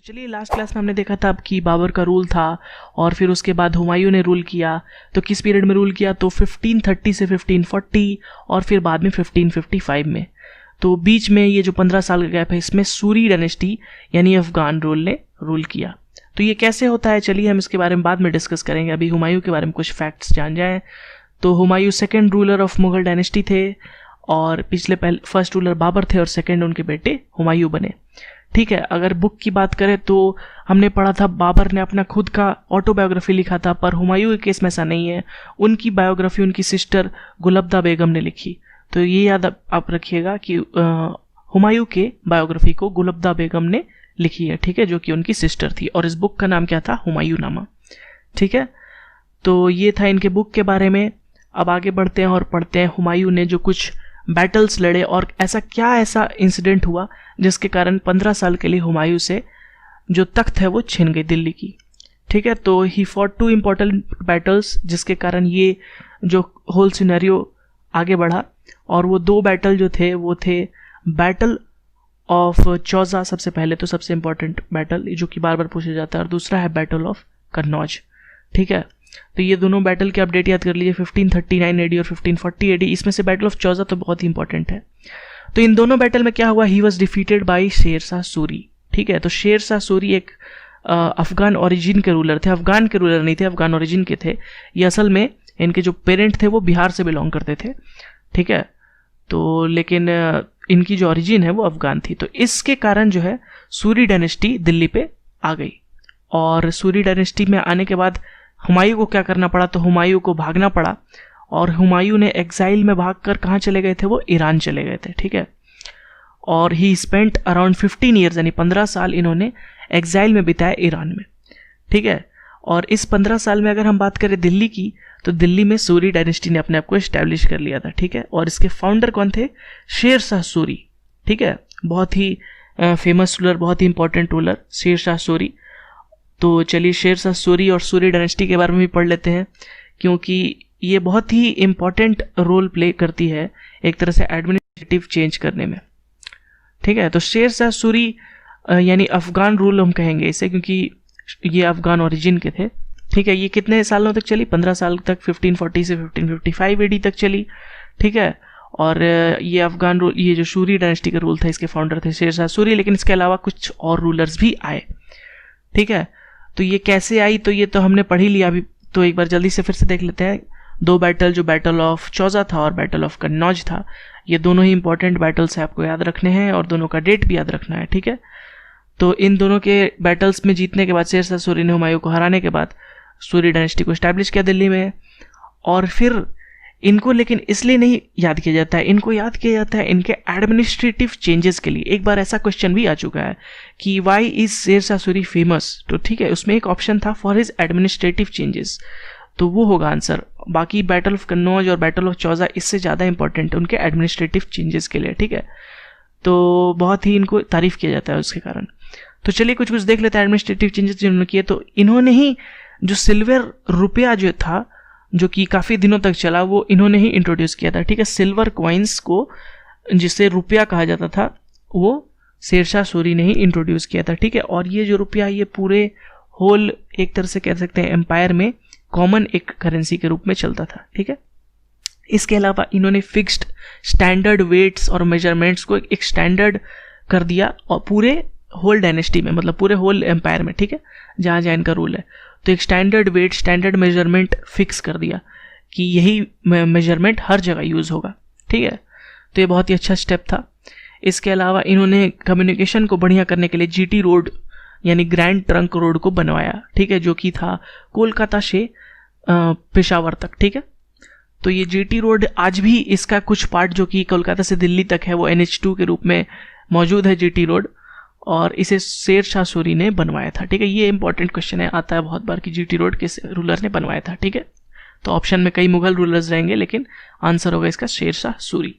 तो चलिए last class में हमने देखा था कि बाबर का रूल था और फिर उसके बाद हुमायूं ने रूल किया। तो किस पीरियड में रूल किया? तो 1530 से 1540 और फिर बाद में 1555 में। तो बीच में ये जो 15 साल का गैप है इसमें सूरी डायनेस्टी यानी अफगान रूल ने रूल किया। तो ये कैसे होता है चलिए हम इसके बारे में बाद में डिस्कस करेंगे। अभी हुमायूं के बारे में कुछ फैक्ट्स जान जाएं। तो Humayun second ruler of Mughal dynasty थे और फर्स्ट रूलर बाबर थे और सेकेंड उनके बेटे हुमायूं बने। ठीक है, अगर बुक की बात करें तो हमने पढ़ा था बाबर ने अपना खुद का ऑटोबायोग्राफी लिखा था, पर हुमायूं के केस में ऐसा नहीं है। उनकी बायोग्राफी उनकी सिस्टर गुलब्दा बेगम ने लिखी। तो ये याद आप रखिएगा कि हुमायूं के बायोग्राफी को गुलब्दा बेगम ने लिखी है, ठीक है, जो कि उनकी सिस्टर थी और इस बुक का नाम क्या था? हुमायूं नामा। ठीक है, तो ये था इनके बुक के बारे में। अब आगे बढ़ते हैं और पढ़ते हैं हुमायूं ने जो कुछ बैटल्स लड़े और ऐसा इंसिडेंट हुआ जिसके कारण 15 साल के लिए हुमायूं से जो तख्त है वो छिन गई दिल्ली की। ठीक है, तो ही फॉट 2 इम्पोर्टेंट बैटल्स जिसके कारण ये जो होल सिनेरियो आगे बढ़ा। और वो 2 बैटल जो थे वो थे बैटल ऑफ चौजा, सबसे पहले तो सबसे इंपॉर्टेंट बैटल जो कि बार बार पूछा जाता है, और दूसरा है बैटल ऑफ कन्नौज। ठीक है, तो ये दोनों बैटल के अपडेट याद कर लीजिए, 1539 एडी और 1540 एडी। इसमें से बैटल ऑफ चौजा तो बहुत ही इंपॉर्टेंट है। तो इन दोनों बैटल में क्या हुआ? He was defeated by Sher Shah Suri. ठीक है, तो शेर शाह सूरी एक अफगान ओरिजिन के रूलर थे, अफगान के रूलर नहीं थे, अफगान ओरिजिन के थे। ये असल में इनके जो पेरेंट थे वो बिहार से बिलोंग करते थे। ठीक है, तो लेकिन इनकी जो ओरिजिन है वो अफगान थी। तो इसके कारण जो है सूरी डायनेस्टी दिल्ली पे आ गई। और सूरी डायनेस्टी में आने के बाद हुमायूं को क्या करना पड़ा? तो हुमायूं को भागना पड़ा और हुमायूं ने एग्जाइल में भागकर कहाँ चले गए थे? वो ईरान चले गए थे। ठीक है, और ही स्पेंट अराउंड 15 ईयर्स यानी 15 साल इन्होंने एग्जाइल में बिताए ईरान में। ठीक है, और इस 15 साल में अगर हम बात करें दिल्ली की, तो दिल्ली में सूरी डायनेस्टी ने अपने आप को एस्टैब्लिश कर लिया था। ठीक है, और इसके फाउंडर कौन थे? शेर शाह सूरी। ठीक है, बहुत ही फेमस रूलर, बहुत ही इंपॉर्टेंट रूलर शेर शाह सूरी। तो चलिए शेर शाह सूरी और सूरी डायनेस्टी के बारे में भी पढ़ लेते हैं, क्योंकि ये बहुत ही इंपॉर्टेंट रोल प्ले करती है एक तरह से एडमिनिस्ट्रेटिव चेंज करने में। ठीक है, तो शेर शाह सूरी यानी अफगान रूल हम कहेंगे इसे, क्योंकि ये अफगान ओरिजिन के थे। ठीक है, ये कितने सालों तक चली? 15 साल तक, 1540 से 1555 एडी तक चली। ठीक है, और ये अफगान रूल, ये जो सूरी डायनेस्टी का रूल था, इसके फाउंडर थे शेर शाह सूरी, लेकिन इसके अलावा कुछ और रूलर्स भी आए। ठीक है, तो ये कैसे आई? तो ये तो हमने पढ़ ही लिया अभी, तो एक बार जल्दी से फिर से देख लेते हैं। 2 बैटल, जो बैटल ऑफ चौजा था और बैटल ऑफ कन्नौज था, ये दोनों ही इंपॉर्टेंट बैटल्स है, आपको याद रखने हैं और दोनों का डेट भी याद रखना है। ठीक है, तो इन दोनों के बैटल्स में जीतने के बाद शेर शाह सूरी ने हुमायूं को हराने के बाद सूरी डायनेस्टी को एस्टैब्लिश किया दिल्ली में। और फिर इनको लेकिन इसलिए नहीं याद किया जाता है, इनको याद किया जाता है इनके एडमिनिस्ट्रेटिव चेंजेस के लिए। एक बार ऐसा क्वेश्चन भी आ चुका है कि Y is Sher Shah Suri famous, तो ठीक है, उसमें एक ऑप्शन था फॉर हिज एडमिनिस्ट्रेटिव चेंजेस, तो वो होगा आंसर। बाकी बैटल ऑफ कन्नौज और बैटल ऑफ चौजा इससे ज़्यादा इंपॉर्टेंट है उनके एडमिनिस्ट्रेटिव चेंजेस के लिए। ठीक है, तो बहुत ही इनको तारीफ किया जाता है उसके कारण। तो चलिए कुछ देख लेते हैं एडमिनिस्ट्रेटिव चेंजेस जिन्होंने किए। तो इन्होंने ही जो सिल्वर रुपया जो था, जो कि काफ़ी दिनों तक चला, वो इन्होंने ही इंट्रोड्यूस किया था। ठीक है, सिल्वर कॉइन्स को जिसे रुपया कहा जाता था वो शेर शाह सूरी ने ही इंट्रोड्यूस किया था। ठीक है, और ये जो रुपया ये पूरे होल एक तरह से कह सकते हैं एम्पायर में कॉमन एक करेंसी के रूप में चलता था। ठीक है, इसके अलावा इन्होंने फिक्स्ड स्टैंडर्ड वेट्स और मेजरमेंट्स को एक स्टैंडर्ड कर दिया और पूरे होल डायनेस्टी में, मतलब पूरे होल एम्पायर में। ठीक है, जहाँ जहाँ इनका रूल है, तो एक standard weight, standard measurement fix कर दिया कि यही मेजरमेंट हर जगह यूज़ होगा। ठीक है, तो ये बहुत ही अच्छा स्टेप था। इसके अलावा इन्होंने कम्युनिकेशन को बढ़िया करने के लिए जीटी रोड यानी ग्रैंड ट्रंक रोड को बनवाया। ठीक है, जो कि था कोलकाता से पेशावर तक। ठीक है, तो ये जीटी रोड आज भी इसका कुछ पार्ट जो कि कोलकाता से दिल्ली तक है वो NH2 के रूप में मौजूद है जीटी रोड, और इसे शेर शाह सूरी ने बनवाया था। ठीक है, ये इंपॉर्टेंट क्वेश्चन है, आता है बहुत बार कि जीटी रोड किस रूलर ने बनवाया था। ठीक है, तो ऑप्शन में कई मुगल रूलर्स रहेंगे लेकिन आंसर होगा इसका शेर शाह सूरी।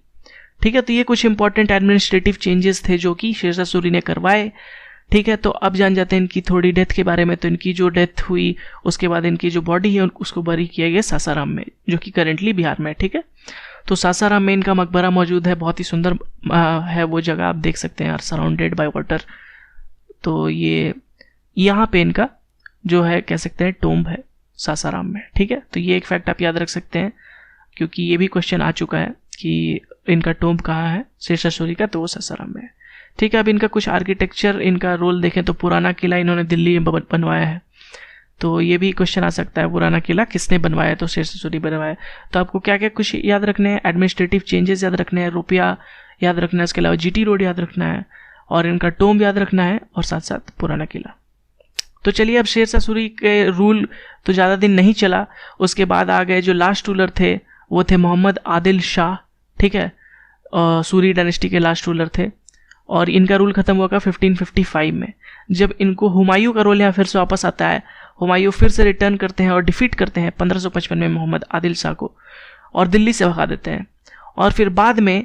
ठीक है, तो ये कुछ इंपॉर्टेंट एडमिनिस्ट्रेटिव चेंजेस थे जो कि शेर शाह सूरी ने करवाए। ठीक है, तो अब जान जाते हैं इनकी थोड़ी डेथ के बारे में। तो इनकी जो डेथ हुई उसके बाद इनकी जो बॉडी है उसको बरी किया गया सासाराम में, जो कि करेंटली बिहार में है। ठीक है, तो सासाराम में इनका मकबरा मौजूद है, बहुत ही सुंदर है वो जगह, आप देख सकते हैं, सराउंडेड बाय वाटर। तो ये यहाँ पे इनका जो है कह सकते हैं टोम्ब है सासाराम में। ठीक है, तो ये एक फैक्ट आप याद रख सकते हैं क्योंकि ये भी क्वेश्चन आ चुका है कि इनका टोम्ब कहाँ है शेरशाह सूरी का, तो वो सासाराम में है। ठीक है, अब इनका कुछ आर्किटेक्चर, इनका रोल देखें तो पुराना किला इन्होंने दिल्ली में बनवाया है, तो ये भी क्वेश्चन आ सकता है पुराना किला किसने बनवाया, तो शेरशाह सूरी बनवाया। तो आपको क्या क्या कुछ याद रखने हैं, एडमिनिस्ट्रेटिव चेंजेस याद रखने हैं, रुपया याद रखना है, इसके अलावा जीटी रोड याद रखना है और इनका टोम्ब याद रखना है और साथ साथ पुराना किला। तो चलिए, अब शेरशाह सूरी के रूल तो ज़्यादा दिन नहीं चला, उसके बाद आ गए जो लास्ट रूलर थे वो थे मोहम्मद आदिल शाह। ठीक है, सूरी डायनेस्टी के लास्ट रूलर थे और इनका रूल खत्म हुआ 1555 में, जब इनको हुमायूं का रोल यहाँ फिर से वापस आता है। हुमायूं फिर से रिटर्न करते हैं और डिफीट करते हैं 1555 में मोहम्मद आदिल शाह को और दिल्ली से भगा देते हैं। और फिर बाद में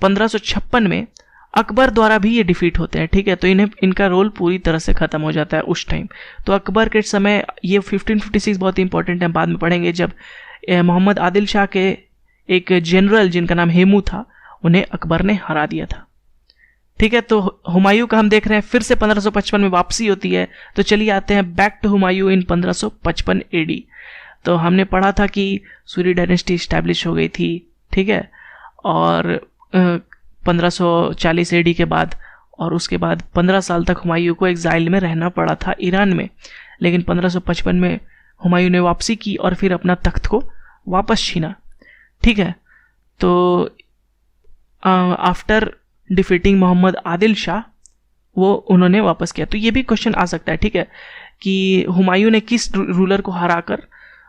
1556 में अकबर द्वारा भी ये डिफीट होते हैं। ठीक है, तो इनका रोल पूरी तरह से खत्म हो जाता है उस टाइम। तो अकबर के समय ये 1556 बहुत ही इंपॉर्टेंट है, बाद में पढ़ेंगे, जब मोहम्मद आदिल शाह के एक जनरल जिनका नाम हेमू था उन्हें अकबर ने हरा दिया था। ठीक है, तो हुमायूं का हम देख रहे हैं फिर से 1555 में वापसी होती है। तो चलिए आते हैं back to Humayun in 1555 AD. तो हमने पढ़ा था कि सूरी डायनेस्टी इस्टेब्लिश हो गई थी। ठीक है, और 1540 एडी के बाद और उसके बाद 15 साल तक हुमायूं को एग्जाइल में रहना पड़ा था ईरान में, लेकिन 1555 में हुमायूं ने वापसी की और फिर अपना तख्त को वापस छीना। ठीक है, तो आफ्टर डिफीटिंग मोहम्मद आदिल शाह वो उन्होंने वापस किया। तो ये भी क्वेश्चन आ सकता है, ठीक है, कि हुमायूं ने किस रूलर को हराकर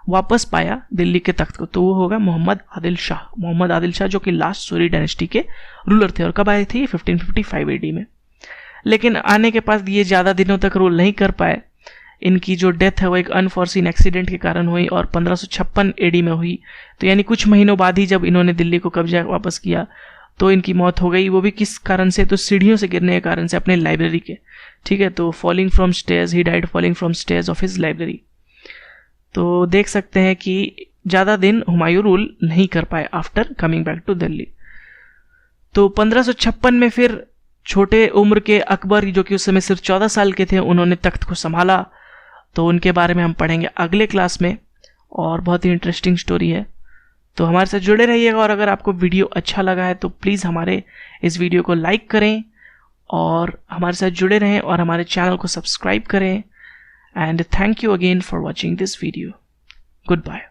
वापस पाया दिल्ली के तख्त को, तो वो होगा मोहम्मद आदिल शाह। मोहम्मद आदिल शाह जो कि लास्ट सूरी डायनेस्टी के रूलर थे और कब आए थे 1555 एडी में। लेकिन आने के पास ये ज़्यादा दिनों तक रूल नहीं कर पाए। इनकी जो डेथ है वो एक अनफॉर्सीन एक्सीडेंट के कारण हुई और 1556 एडी में हुई। तो यानी कुछ महीनों बाद ही जब इन्होंने दिल्ली को कब्जा वापस किया तो इनकी मौत हो गई। वो भी किस कारण से, तो सीढ़ियों से गिरने के कारण से अपने लाइब्रेरी के। ठीक है, तो falling from stairs, he died falling from stairs of his library. तो देख सकते हैं कि ज़्यादा दिन हुमायूं रूल नहीं कर पाए after coming back to Delhi. तो 1556 में फिर छोटे उम्र के अकबर जो कि उस समय सिर्फ 14 साल के थे, उन्होंने तख्त को संभाला। तो उनके बारे में हम पढ़ेंगे अगले क्लास में और बहुत ही इंटरेस्टिंग स्टोरी है। तो हमारे साथ जुड़े रहिएगा और अगर आपको वीडियो अच्छा लगा है तो प्लीज़ हमारे इस वीडियो को लाइक करें और हमारे साथ जुड़े रहें और हमारे चैनल को सब्सक्राइब करें। And thank you again for watching this video. Good bye.